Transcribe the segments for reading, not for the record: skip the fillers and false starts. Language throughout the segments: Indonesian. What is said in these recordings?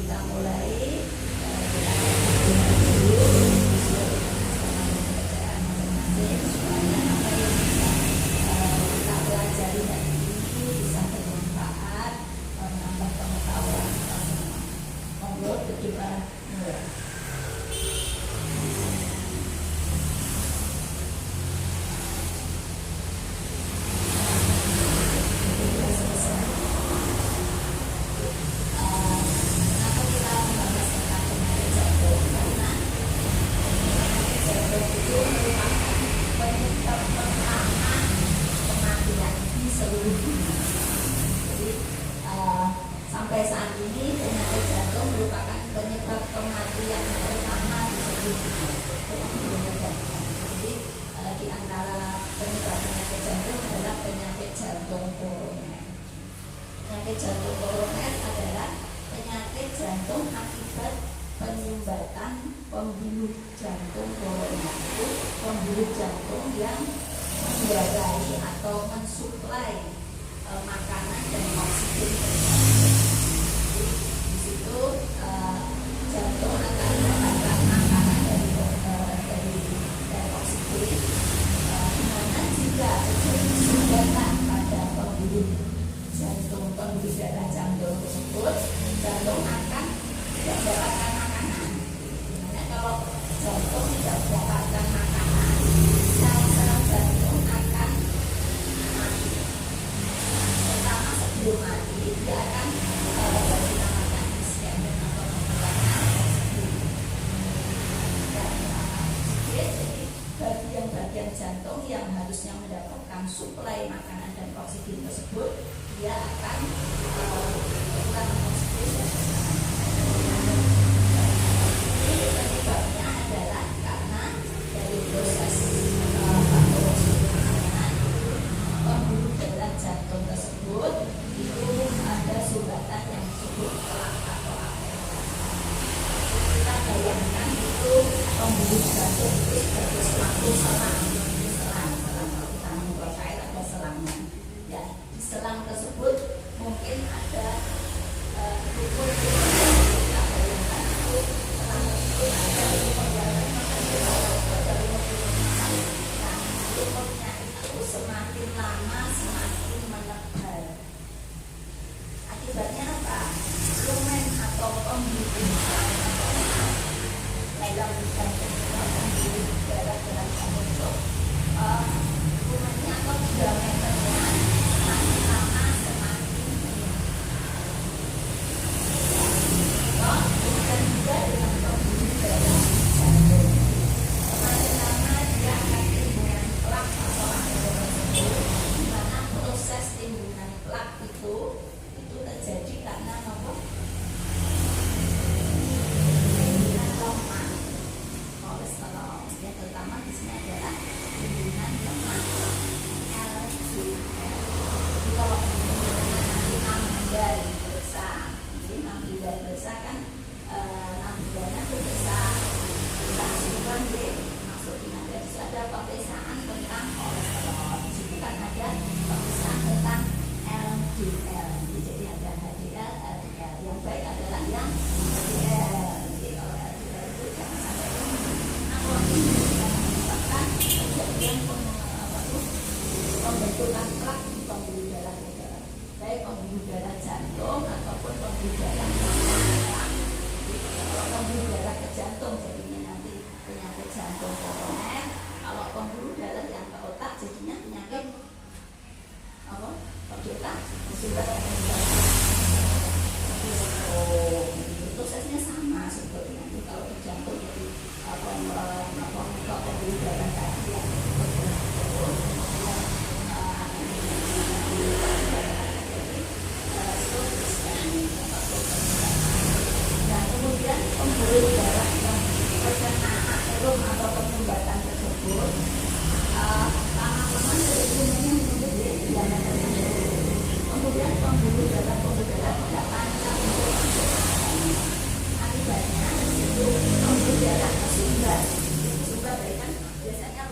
kita mulai. Kita akan dulu bacaan masing-masing supaya apa yang bisa kita pelajari hari ini bisa bermanfaat, menambah pengetahuan kita semua. Monggo berdoa mulai. Sampai saat ini penyakit jantung merupakan penyebab kematian pertama di seluruh dunia. Jadi di antara penyebab penyakit jantung adalah penyakit jantung koroner. Penyakit jantung koroner adalah penyakit jantung akibat penyumbatan pembuluh jantung koroner. Itu pembuluh jantung yang mendarai atau mensuplai makanan dan oksigen. Di situ jantung akan mendapatkan makanan dari oksigen. Dimana jika terjadi sumbatan pada pembuluh darah jantung tersebut, jantung akan tidak mendapatkan makanan. Dimana kalau jantung tidak mendapatkan makanan, sel-sel jantung akan mati. Pertama sebelum mati dia akan dinamakan iskemia atau pengurangan oksigen. Dan oksigen, jadi bagian-bagian jantung yang harusnya mendapatkan suplai makanan dan oksigen tersebut, dia akan kekurangan oksigen. Ini penyebabnya adalah karena dari proses pembuluh darah jantung tersebut itu ada sumbatan yang disebut plak atau arteria. Kita bayangkan itu pembuluh jantung itu sebagai suatu selang kalau kita membuat air ada selangnya. Ya, di selang tersebut mungkin ada ukur kita bayangkan itu selang tersebut ada ukurnya itu semakin lama semakin menebal. Akibatnya apa? Lumen atau pembuluh dalam pembuluh darah dalam jantung lumennya atau diameternya semakin lama semakin meningkat. Kemudian juga dengan pembuluh darah jantung, semakin lama dia akan timbunan plak atau aterosklerosis, di mana proses timbunan plak itu terjadi karena apa? Timbunan lemak, kolesterol. Yang terutama di sini adalah timbunan lemak LDL. Jadi kalau nanti amildal besar, jadi amildal besar kan amildalnya itu besar asupan maksudnya dari situ ada pemeriksaan tentang kolesterol. Di situ kan ada pemeriksaan tentang LDL. Jadi ada HDL, LDL. Yang baik adalah yang HDL. Jadi kalau LDL itu jangan sampai menyebabkan kejadian pembentukan plak di pembuluh darah kita, baik pembuluh darah jantung ataupun pembuluh darah otak. Kalau pembuluh darah ke jantung jadinya nanti penyakit jantung koroner. Kalau pembuluh darah yang ke otak jadinya penyakit apa? Otak sudah prosesnya sama sebetulnya. Kalau ke jantung jadi pembuluh darah tadi yang dan kemudian pembuluh darah yang terkena aterom atau penyumbatan tersebut lama-lama dari lumennya menjadi diameternya. Kemudian pembuluh darah tidak panjang untuk akibatnya itu pembuluh darah tersumbat. Sumbat kan biasanya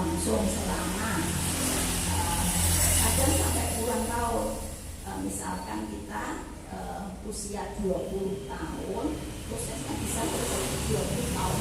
berlangsung selama kadang sampai puluhan tahun. Misalkan kita usia 20 tahun, prosesnya bisa terjadi 20 tahun.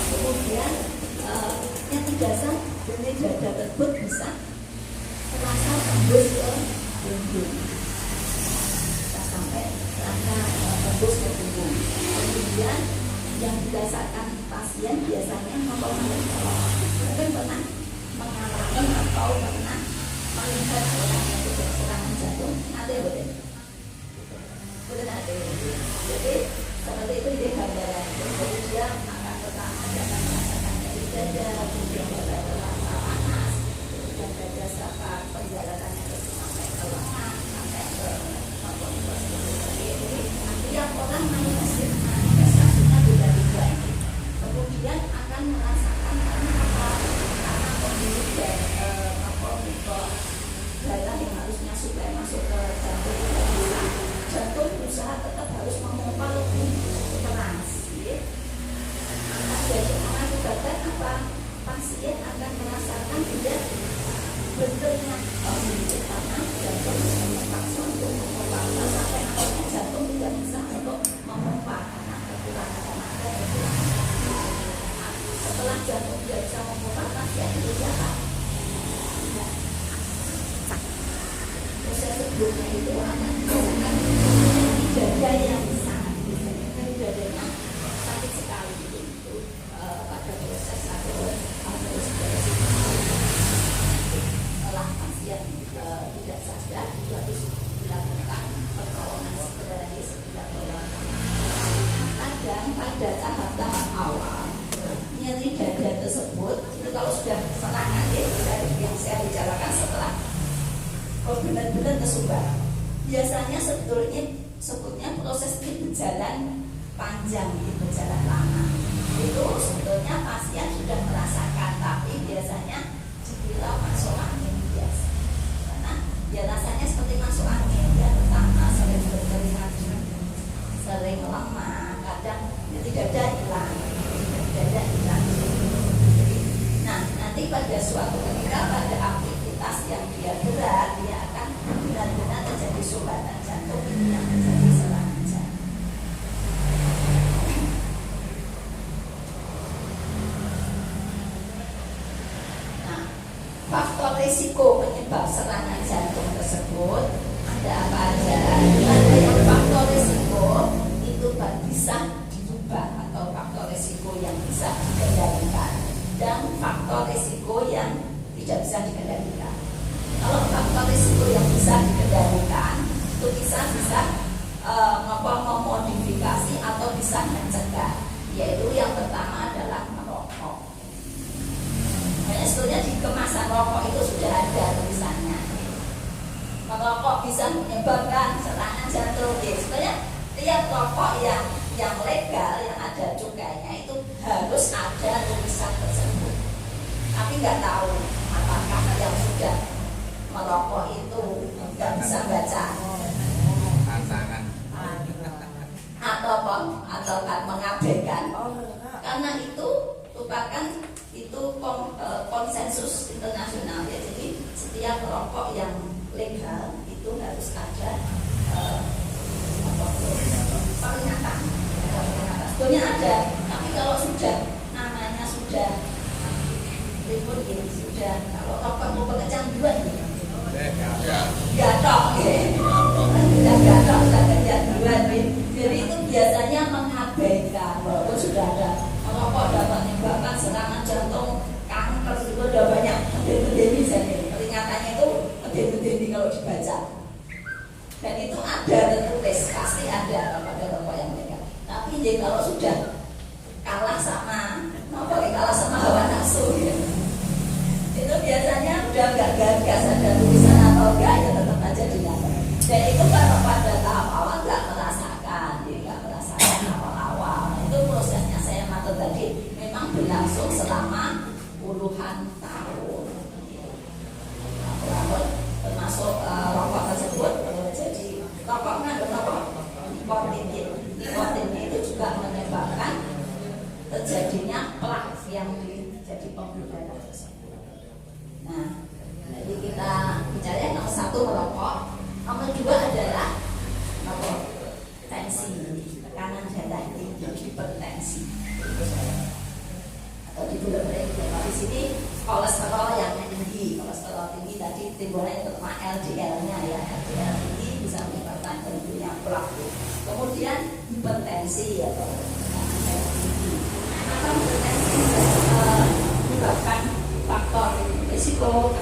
Kemudian yang tidak benih dada tersebut bisa terasa tembus ke punggung, bisa sampai terasa tembus ke punggung. Kemudian yang dirasakan pasien biasanya mungkin pernah mengalami atau pernah melihat orang yang tidak serangan jantung, ada boleh, boleh ada. Jadi seperti itu dia gambaran. Jadi dia akan pertama jangan merasakan nyeri dada, kemudian dada terasa panas, kemudian dada serta penjalatannya terus sampai ke lengan, sampai ke kompos seperti ini. Nanti yang orang manifestasinya beda-beda. Kemudian akan merasakan karena apa? Karena kondisi darah yang harusnya supaya masuk ke jantung tidak bisa. Jantung berusaha tetap harus memompa lebih keras. Jadi mengakibatkan apa? Pasien akan merasakan tidak bentuknya karena jantung terpaksa untuk memompa sampai akhirnya jantung tidak bisa untuk memompa karena kekurangan tenaga. Setelah jantung tidak bisa memompa, pasien itu apa? Proses sebelumnya itu akan merasakan dada yang sangat nyeri dadanya sakit sekali itu pada proses setelah pasien tidak sadar itu harus dilakukan pertolongan segera kadang pada tahap-tahap awal nyeri dada tersebut itu kalau sudah serangan yang saya bicarakan setelah benar-benar tersumbat. Biasanya sebetulnya proses ini berjalan panjang, berjalan lama. Itu sebetulnya pasien sudah merasakan, tapi biasanya dikira masuk angin biasa. Karena ya rasanya seperti masuk angin. Ya pertama sering berkeringat, sering lemah, kadang tidak ada hilang. Nah nanti pada suatu ketika pada aktivitas yang dia berat, dia akan benar-benar terjadi sumbatan jantung yang menjadi serangan jantung. Nah, faktor risiko penyebab serangan jantung tersebut ada apa aja? Ada yang faktor risiko itu bisa dirubah atau faktor risiko itu bisa memodifikasi atau bisa mencegah. Yaitu yang pertama adalah merokok. Nah, sebetulnya di kemasan rokok itu sudah ada tulisannya. Merokok bisa menyebabkan serangan jantung. Sebenarnya tiap rokok yang legal, yang ada cukainya itu harus ada tulisan tersebut. Tapi nggak tahu apakah yang sudah merokok itu nggak bisa baca atau mengabaikan, karena itu merupakan konsensus internasional ya. Jadi setiap rokok yang legal itu harus ada peringatan. Sebetulnya ada, tapi kalau sudah namanya sudah ribut ya, sudah kalau rokok mau kecanduan ya gatok sudah kecanduan. Jadi itu biasanya mengabaikan walaupun sudah ada rokok dapat menyebabkan serangan jantung, kanker, itu udah banyak medeni misalnya. Peringatannya itu medeni kalau dibaca. Dan itu ada tertulis, pasti ada pada rokok yang legal. Tapi jadi kalau sudah kalah sama hawa nafsu ya, itu biasanya udah nggak gagas ada tulisan atau enggak ya tetap aja dilakukan. Dan itu kalau pada tahap awal nggak merasakan awal-awal. Itu prosesnya saya maksud tadi memang berlangsung selama puluhan tahun. Termasuk rokok tersebut jadi rokok mengandung nikotinnya itu juga menyebabkan terjadinya plak yang jadi pembuluh darah tersebut. Nah, jadi kita bicara yang nomor satu merokok, nomor dua adalah nomor tensi, tekanan darah tinggi, hipertensi atau di bulan kalau di sini kolesterol yang tinggi, kolesterol tinggi tadi timbulnya terutama LDL-nya ya, LDL tinggi bisa menyebabkan terbentuknya plak. Kemudian hipertensi atau tekanan darah tinggi. Maka hipertensi menyebabkan faktor risiko.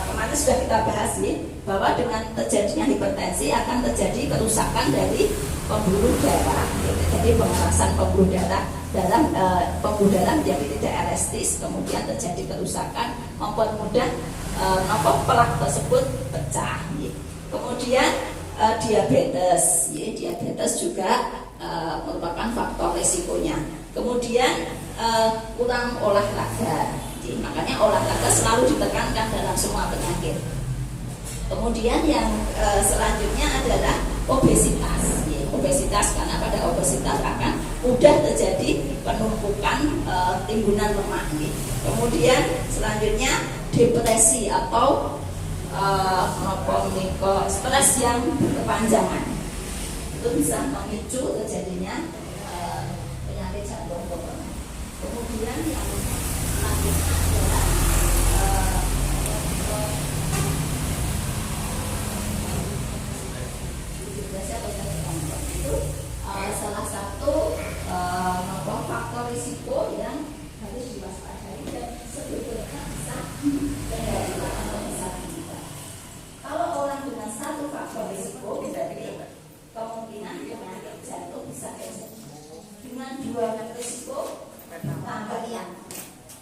Kemarin sudah kita bahas ya, bahwa dengan terjadinya hipertensi akan terjadi kerusakan dari pembuluh darah. Jadi pengerasan pembuluh darah pembuluh darah menjadi tidak elastis, kemudian terjadi kerusakan, mempermudah plak tersebut pecah. Ya. Kemudian diabetes, ya, diabetes juga merupakan faktor risikonya. Kemudian kurang olahraga. Makanya olahraga selalu ditekankan dalam semua penyakit. Kemudian yang selanjutnya adalah obesitas. Ya, obesitas karena pada obesitas akan mudah terjadi penumpukan timbunan lemak. Ya. Kemudian selanjutnya depresi atau stres yang berkepanjangan. Itu bisa memicu terjadinya penyakit jantung koroner. Kemudian yang selanjutnya adalah itu salah satu faktor risiko yang harus diwaspadai dan sebetulnya bisa kendalikan atau bisa diubah. Kalau orang dengan satu faktor risiko berarti kemungkinan penyakit jantung bisa terjadi. Dengan dua risiko tambah yang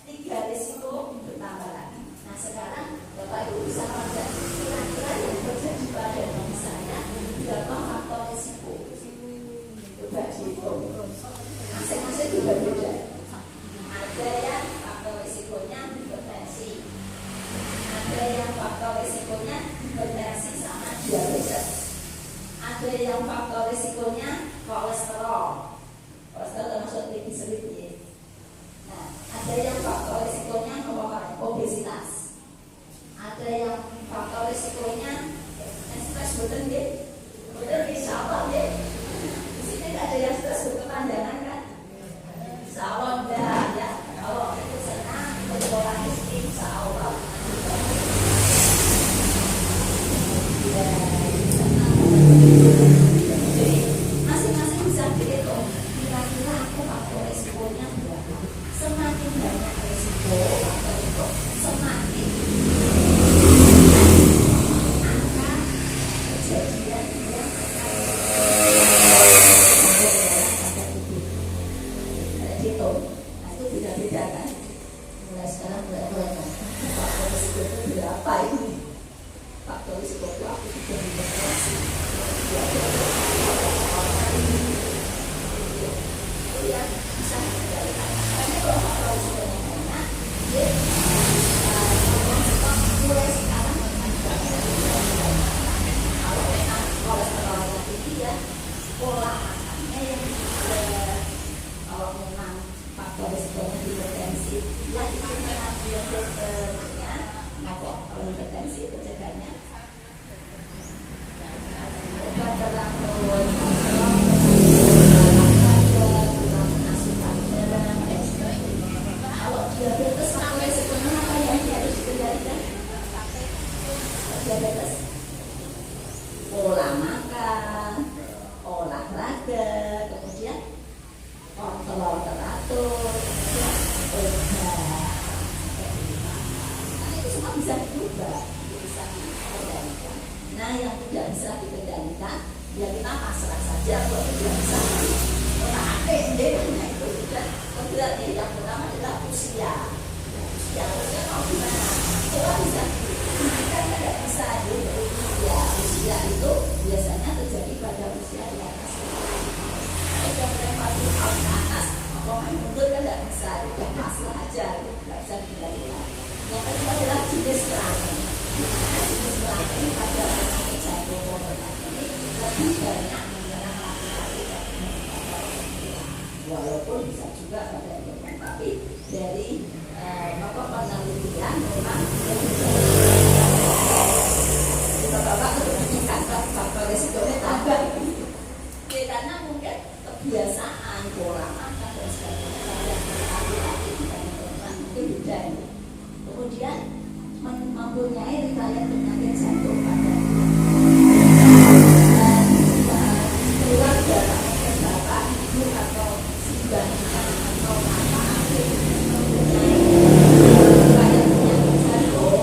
3 risiko bertambah lagi. Nah sekarang Bapak Ibu bisa melihat kira-kira yang terjadi pada diri saya berapa faktor risiko. Coba dihitung. Masing-masing juga beda. Ada yang faktor risikonya hipertensi, ada yang faktor risikonya hipertensi sama diabetes, ada yang faktor risikonya kolesterol. Kolesterol termasuk trigliserid. Nah, ada yang faktor risikonya obesitas, ada yang faktor risikonya stres betul insya Allah ya. Di sini ada yang stres berkepanjangan kan? Insya Allah enggak ya. Kalau itu senang berpola insya Allah. Jadi masing-masing bisa dihitung. Kira-kira aku faktor risikonya berapa? Semakin banyak risiko atau itu semakin akan kejadian tidak bisa dikendalikan, ya kita pasrah saja kalau tidak bisa otak-atik. Nah itu sudah berarti yang pertama adalah usia. Usia mau gimana? Coba bisa kan tidak bisa usia itu biasanya terjadi pada usia di atas. Kalau yang 40 tahun ke atas, mau main mundur kan tidak bisa, tidak pasrah aja, tidak bisa dikendalikan. Yang kedua adalah jenis kelamin. Jenis kelamin ini pada penyakit jantung koroner ini lebih banyak menyerang laki-laki dan perempuan. Walaupun bisa juga pada perempuan, tapi dari penelitian memang lebih bapak menunjukkan faktor resikonya tambah. Karena mungkin kebiasaan, pola makan dan sebagainya laki-laki dan perempuan mungkin beda. Kemudian mempunyai riwayat penyakit jantung pada keluarga, mungkin bapak, ibu atau simbah atau apa mempunyai riwayat penyakit jantung.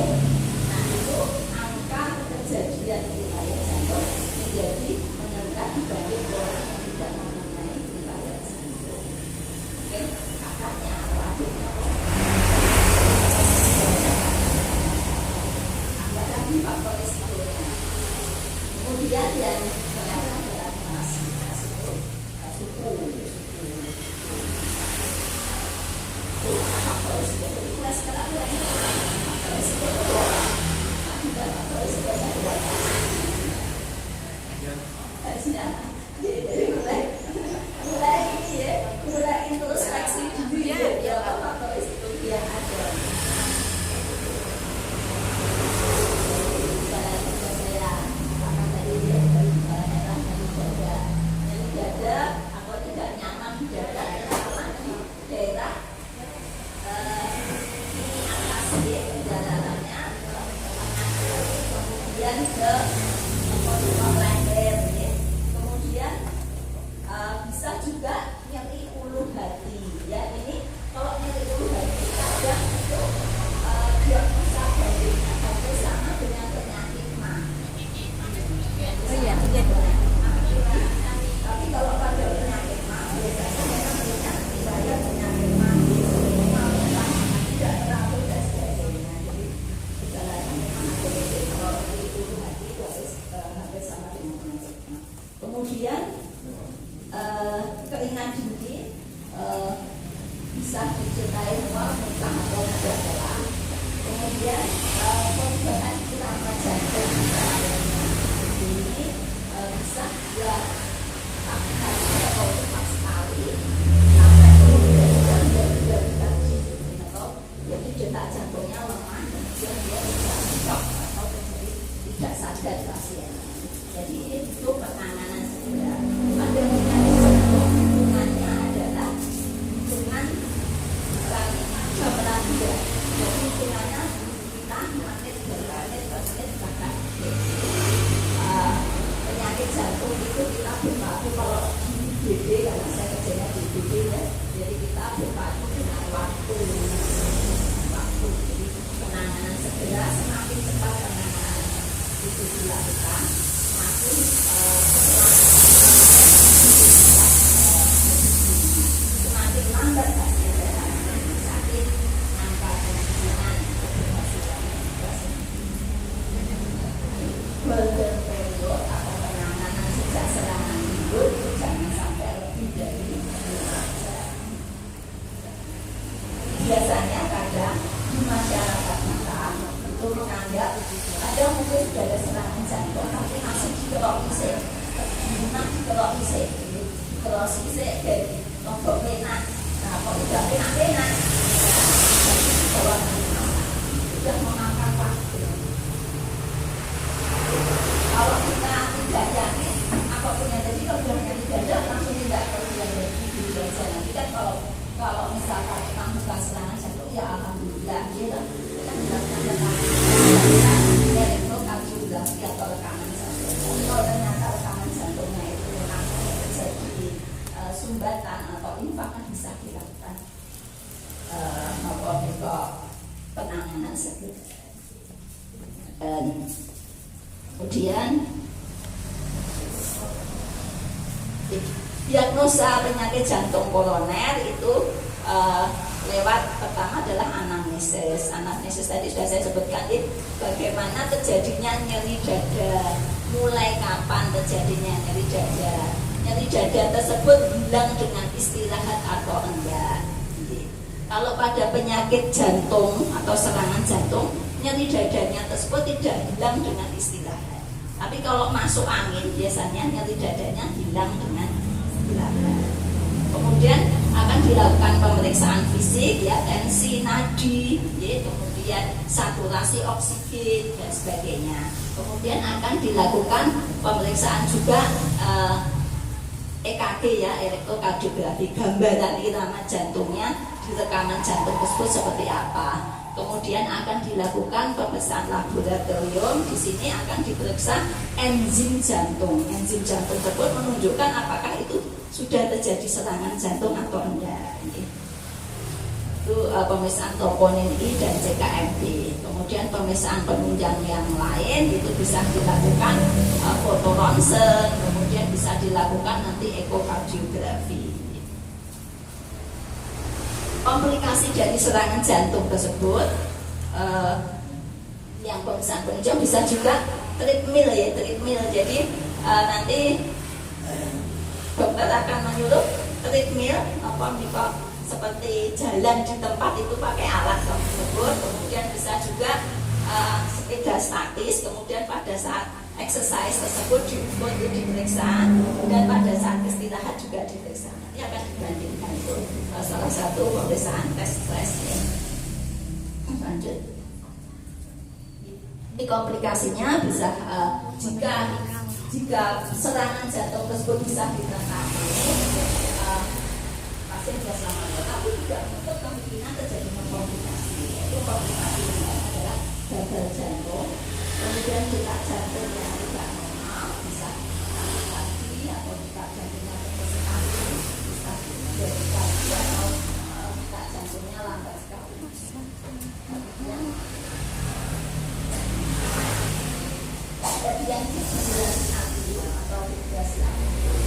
Nah itu angka kejadian riwayat jantung menjadi meningkat dibanding orang yang tidak mempunyai riwayat jantung. Oke, kakaknya atau adiknya faktor risikonya. Kemudian yang terakhir adalah suku. Faktor risiko itu sekarang faktor risiko akibat faktor risiko jadi mulai ini ya, mulai introspeksi diri ya faktor risiko yang ada. Atau tidak nyaman di dada adalah di daerah ini atas perjalanannya kemudian ke leher, kemudian bisa juga nyeri ulu hati. Ya ini kalau nyeri ulu hati kadang itu dia bisa hampir sama dengan penyakit mah. Tapi kalau pada penyakit mah biasanya memang riwayat penyakit mah tidak terlalu dan sebagainya. Jadi gejalanya memang ada kalau itu hati itu hampir sama dengan penyakit mah. Kemudian keringat dingin bisa disertai mual, muntah atau berdarah. Kemudian perubahan irama jantung ini bisa juga atau cepat sekali sampai kemudian dia dikaji atau jadi detak jantungnya lemah, kemudian dia bisa shock atau menjadi tidak sadar pasien. Jadi itu penanganan segera. Pada penyakit jantung hitungannya adalah hitungan jam dia. Jadi hitungannya kita menit bahkan penyakit jantung itu kita berpaku kalau di BD, karena saya kerjanya di BD ya, jadi kita berpaku dengan waktu. Jadi penanganan segera semakin cepat penanganan itu dilakukan, semakin semakin lambat sakit angka kematian golden period atau penanganan sejak serangan timbul itu jangan sampai lebih dari 2 jam. Biasanya kadang di masyarakat kita itu menganggap ada mungkin sudah ada serangan jantung tapi masih dikelok isik, dikelok isik dari lombok pena. Nah kalau sudah pena kalau sudah memakan waktu. Kalau kita tidak yakin apapun yang terjadi, kalau sudah penyakit ganda langsung tidak perlu yang di saja. Nanti kan kalau misalkan kita bukan serangan jantung ya alhamdulillah kita melakukan elektrokardiografis atau rekaman jantung. Kalau ternyata rekaman jantungnya itu memang terjadi sumbatan atau infak kan bisa dilakukan penanganan segera. Diagnosa penyakit jantung koroner itu lewat pertama adalah anamnesis. Anamnesis tadi sudah saya sebutkan, bagaimana terjadinya nyeri dada, mulai kapan terjadinya nyeri dada. Nyeri dada tersebut hilang dengan istirahat atau enggak. Kalau pada penyakit jantung atau serangan jantung, nyeri dadanya tersebut tidak hilang dengan istirahat. Tapi kalau masuk angin, biasanya nyeri dadanya hilang dengan istirahat. Kemudian akan dilakukan pemeriksaan fisik, ya, tensi nadi, ya, kemudian saturasi oksigen dan sebagainya. Kemudian akan dilakukan pemeriksaan juga EKG, ya, elektrokardiografi, gambaran irama jantungnya di rekaman jantung tersebut seperti apa. Kemudian akan dilakukan pemeriksaan laboratorium. Di sini akan diperiksa enzim jantung. Enzim jantung tersebut menunjukkan apakah itu sudah terjadi serangan jantung atau enggak. Itu pemeriksaan troponin I dan CKMB. Kemudian pemeriksaan penunjang yang lain itu bisa dilakukan foto ronsen, kemudian bisa dilakukan nanti ekokardiografi. Komplikasi dari serangan jantung tersebut, yang pemeriksaan penunjang bisa juga treadmill, ya, treadmill. Jadi nanti dokter akan menyuruh treadmill seperti jalan di tempat itu pakai alat tersebut. Kemudian bisa juga sepeda statis. Kemudian pada saat exercise tersebut diukur, diperiksa, dan pada saat istirahat juga diperiksa. Nanti akan dibandingkan, itu salah satu pemeriksaan tes stres, ya. Lanjut. Ini komplikasinya bisa jika serangan jantung tersebut bisa ditangani, pasien bisa selamat. Tapi juga untuk kemungkinan terjadinya komplikasi, yaitu komplikasi yang adalah gagal jantung, kemudian detak jantung yang tidak normal, bisa lagi, atau detak jantungnya sekali, bisa jadi lagi, atau detak jantungnya lambat sekali. Kemudian fibrillasi akut atau fibrillasi akut.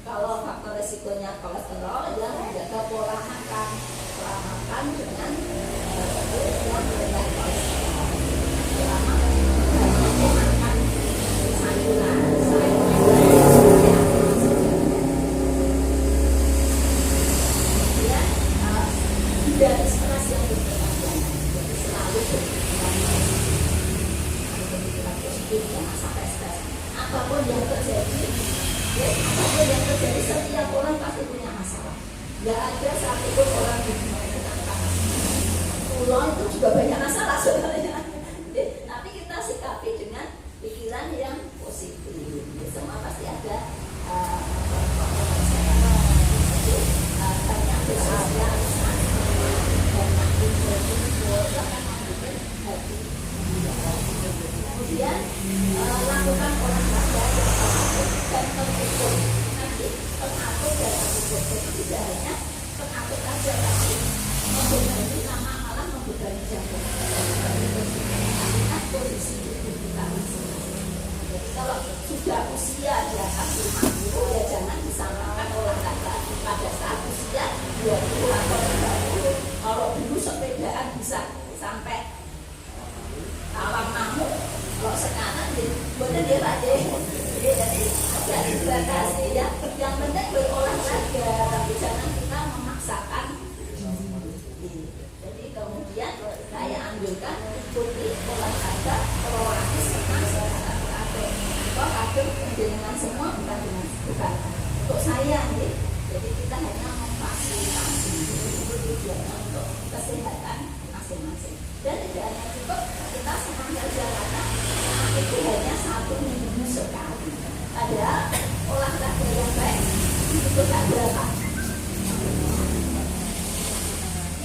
Kalau faktor resikonya kolesterol, yang menjaga pola makan dengan yang rendah kolesterol. Makan sayuran, nggak ada satupun orang di dunia ini tanpa pulau itu juga banyak masalah sebenarnya. Tapi kita sikapi dengan pikiran yang positif. Semua pasti ada banyak bersosialisasi, banyak kumpul-kumpul, bahkan membuat hati. Kemudian lakukan olahraga yang teratur dan terukur. Nanti teratur dan terukur. Jadi tidak hanya teratur saja, tapi membebani lama malah membebani jantung. Lihat posisi tubuh kita masing-masing. Jadi kalau sudah usia di atas 50 ya jangan disamakan olahraga pada saat usia 20 atau 30. Kalau dulu sepedaan bisa sampai alam mamuk, kalau sekarang boleh dirajai. Jadi ada dibatasi ya. Yang penting berolahraga, tapi jangan kita memaksakan. Jadi kemudian saya anjurkan ikuti olahraga proaktif senang secara teratur. Kalau kadang dengan semua bukan untuk saya nih. Jadi kita hanya memfasilitasi itu tujuannya untuk kesehatan masing-masing. Dan tidak hanya cukup kita senang saja karena itu hanya 1 minggu sekali. Ada olahraga yang baik itu tak berapa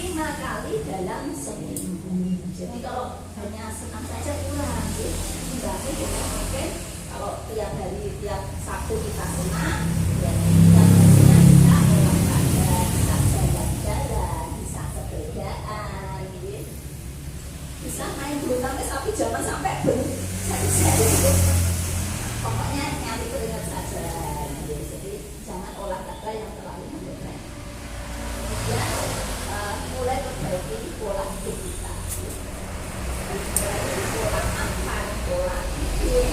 5 kali dalam seminggu. Jadi kalau hanya senang saja kurang sih. Berarti kita mungkin kalau tiap hari tiap Sabtu kita senang, ya tiap harinya kita olahraga, bisa jalan-jalan, bisa sepedaan, gitu. Bisa main bulu tangkis tapi jangan sampai berseri-seri. Pokoknya nyari keringat saja. Jadi jangan olahraga yang terlalu memberat. Kemudian mulai perbaiki pola hidup kita. Pola makan, pola tidur.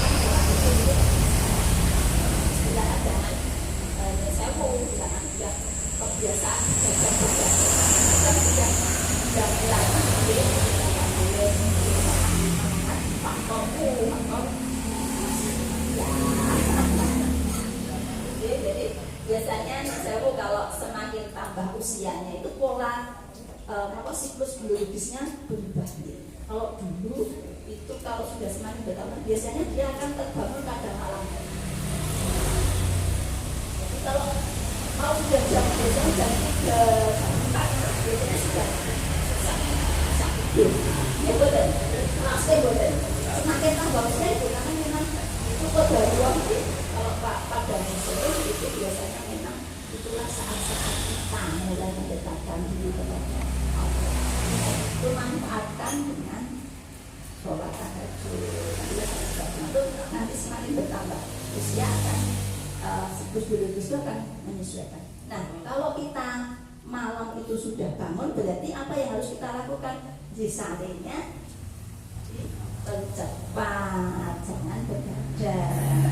Pola tidur. Jangan sewu, jangan sudah kebiasaan sudah mulai jadi biasanya saya kalau semakin tambah usianya itu pola siklus biologisnya berubah. Kalau dulu itu kalau sudah semakin bertambah biasanya dia akan terbangun pada malam. Jadi kalau mau sudah jam 3 jam 4 biasanya sudah susah tidur. Ya betul, masih betul. Semakin tambah usia itu karena memang itu kebaruan sih. Kalau pada musim itu biasanya memang itulah saat-saat kita mulai mendekatkan diri kepada Allah. Itu manfaatkan dengan sholat tahajud. Nanti semakin bertambah usia akan siklus biologis itu akan menyesuaikan. Nah, kalau kita malam itu sudah bangun, berarti apa yang harus kita lakukan? Disaringnya percepat, jangan begadang.